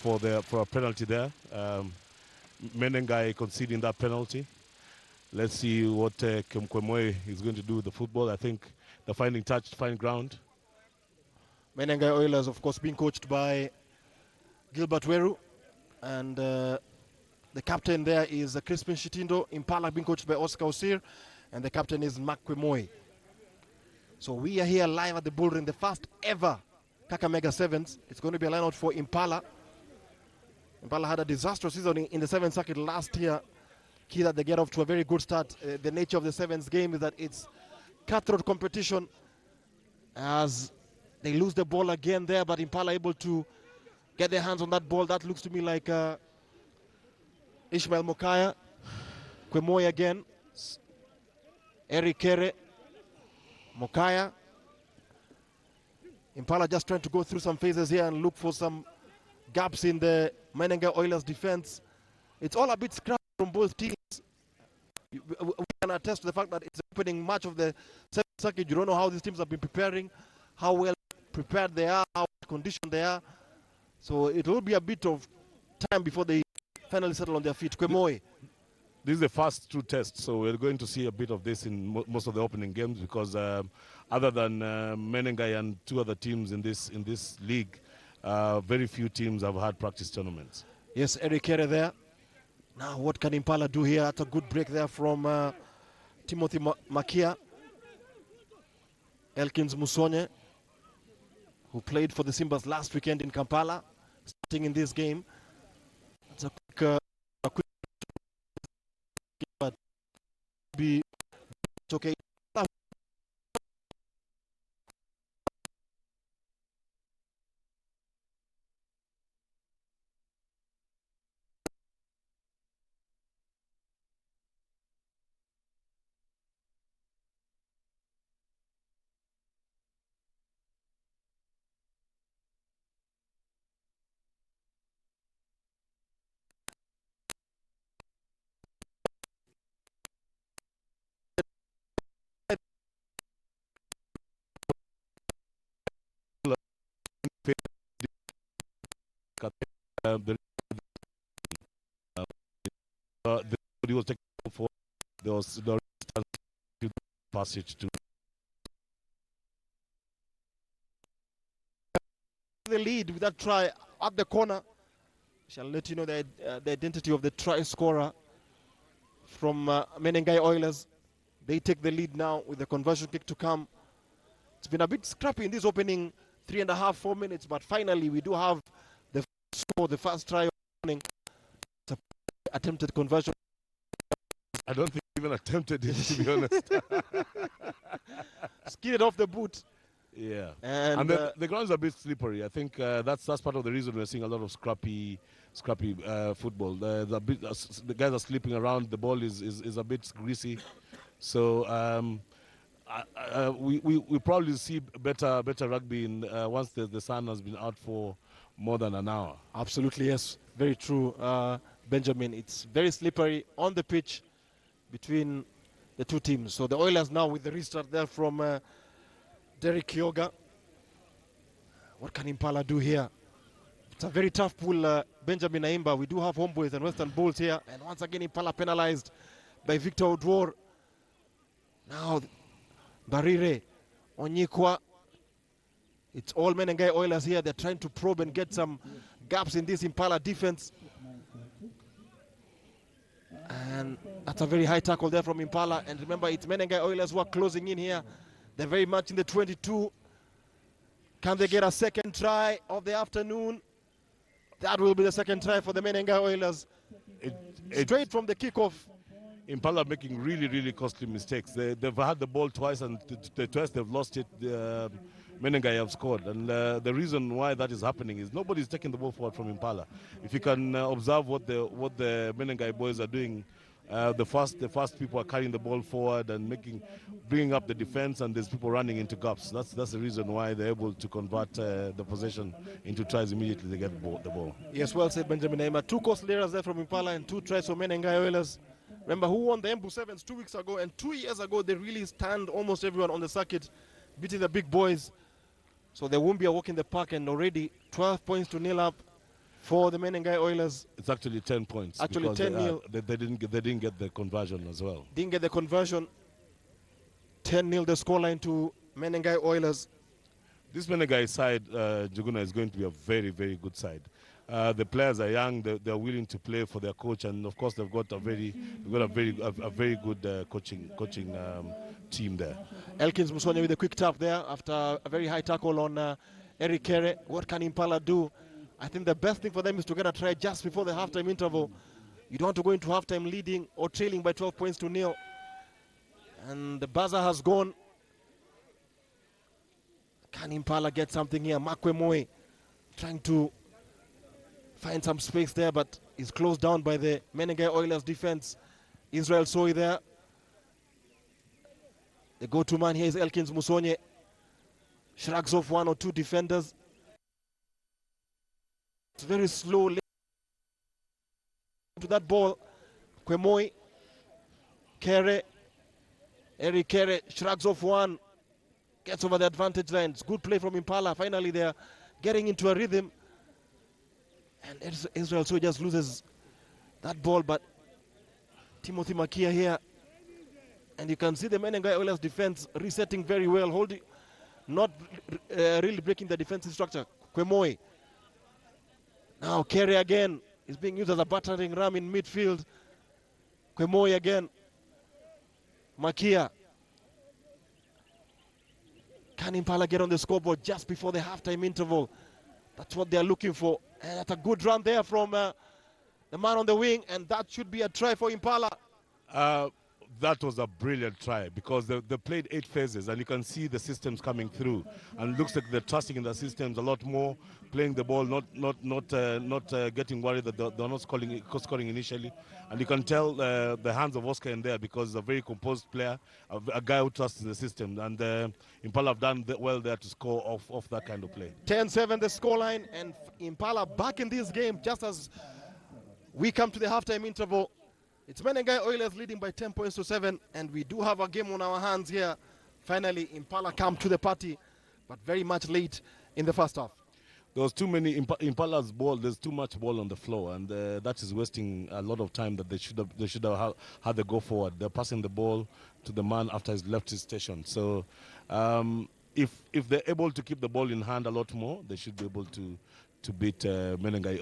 for a penalty there. Menengai conceding that penalty. Let's see what Kemkwemwe is going to do with the football. I think they're finding touch, fine ground. Menengai Oilers, of course, being coached by Gilbert Weru, and the captain there is Crispin Shitindo. Impala being coached by Oscar Osir, and the captain is Makwemoi. So we are here live at the Bullring, the first ever Kakamega Sevens. It's going to be a line-out for Impala. Impala had a disastrous season in the 7th circuit last year. Key that they get off to a very good start. The nature of the 7th game is that it's cutthroat competition, as they lose the ball again there, but Impala able to get their hands on that ball. That looks to me like Ishmael Mokaya, Kwemoy again, Eric Kere, Mokaya. Impala just trying to go through some phases here and look for some gaps in the Menengai Oilers defense. It's all a bit scrappy from both teams. We can attest to the fact that it's opening match of the 7th circuit. You don't know how these teams have been preparing, how well prepared they are, how conditioned they are. So it will be a bit of time before they finally settle on their feet. Kwemoy. This is the first true test, so we're going to see a bit of this in most of the opening games, because other than Menengai and two other teams in this league, very few teams have had practice tournaments. Yes, Eric Kere there. Now what can Impala do here? That's a good break there from Timothy Makia. Elkins Musonye, who played for the Simbas last weekend in Kampala, starting in this game. It's a quick but be okay. The was taken for the passage to the lead with that try at the corner. Shall let you know the identity of the try scorer from Menengai Oilers. They take the lead now with the conversion kick to come. It's been a bit scrappy in this opening 3.5, 4 minutes, but finally we do have the score, the first try of the morning. It's an attempted conversion. I don't think he even attempted it, to be honest. Skidded off the boot. Yeah, and the ground's a bit slippery. I think that's part of the reason we're seeing a lot of scrappy football. The guys are sleeping around. The ball is a bit greasy, so we probably see better rugby once the sun has been out for more than an hour. Absolutely, yes, very true, Benjamin. It's very slippery on the pitch between the two teams. So the Oilers now with the restart there from Derek Kyoga. What can Impala do here? It's a very tough pool, Benjamin Aimba. We do have Homeboys and Western Bulls here. And once again, Impala penalized by Victor Odwor. Now, Barire, Onyikwa. It's all Menengai Oilers here. They're trying to probe and get some gaps in this Impala defense. And that's a very high tackle there from Impala. And remember, it's Menengai Oilers who are closing in here. They're very much in the 22. Can they get a second try of the afternoon? That will be the second try for the Menengai Oilers. Straight from the kickoff. Impala making really costly mistakes. They've had the ball twice, and twice they've lost it. Menengai have scored, and the reason why that is happening is nobody's taking the ball forward from Impala. If you can observe what the Menengai boys are doing, the fast people are carrying the ball forward and bringing up the defense, and there's people running into gaps. That's the reason why they're able to convert the possession into tries immediately they get the ball. Yes, well said, Benjamin Neymar. 2 costly errors there from Impala and 2 tries for Menengai Oilers. Remember who won the Embu Sevens 2 weeks ago, and 2 years ago they really stand almost everyone on the circuit, beating the big boys. So there won't be a walk in the park, and already 12 points to nil up for the Menengai Oilers. It's actually 10 points. Actually, because 10-0. They didn't get the conversion as well. Didn't get the conversion. 10-0 the scoreline to Menengai Oilers. This Menengai side, Juguna, is going to be a very, very good side. The players are young; they're willing to play for their coach, and of course, they've got a very good coaching team there. Elkins Musonye with a quick tap there after a very high tackle on Eric Kere. What can Impala do? I think the best thing for them is to get a try just before the halftime interval. You don't want to go into halftime leading or trailing by 12 points to nil. And the buzzer has gone. Can Impala get something here? Makwe Moe trying to find some space there, but is closed down by the Menengai Oilers defense. Israel Soy there. The go-to man here is Elkins Musonye. Shrugs off one or two defenders. It's very slow to that ball. Kwemoi, Kere, Eric Kere shrugs off one. Gets over the advantage line. It's good play from Impala. Finally, they're getting into a rhythm. And Israel so just loses that ball. But Timothy Makia here. And you can see the Menengai Oilers defense resetting very well. Holding, not really breaking the defensive structure. Kwemoi. Now Kerry again is being used as a battering ram in midfield. Kwemoi again. Makia. Can Impala get on the scoreboard just before the halftime interval? That's what they're looking for. And that's a good run there from the man on the wing, and that should be a try for Impala. That was a brilliant try because they played 8 phases, and you can see the systems coming through. And it looks like they're trusting in the systems a lot more, playing the ball, not getting worried that they're not scoring initially. And you can tell the hands of Oscar in there because he's a very composed player, a guy who trusts in the system. And Impala have done well there to score off that kind of play. 10-7 the scoreline, and Impala back in this game just as we come to the halftime interval. It's Menengai Oilers leading by 10 points to 7, and we do have a game on our hands here. Finally, Impala come to the party, but very much late in the first half. There was too many Impala's ball. There's too much ball on the floor, and that is wasting a lot of time that they should have had the go forward. They're passing the ball to the man after he's left his station. So if they're able to keep the ball in hand a lot more, they should be able to beat Menengai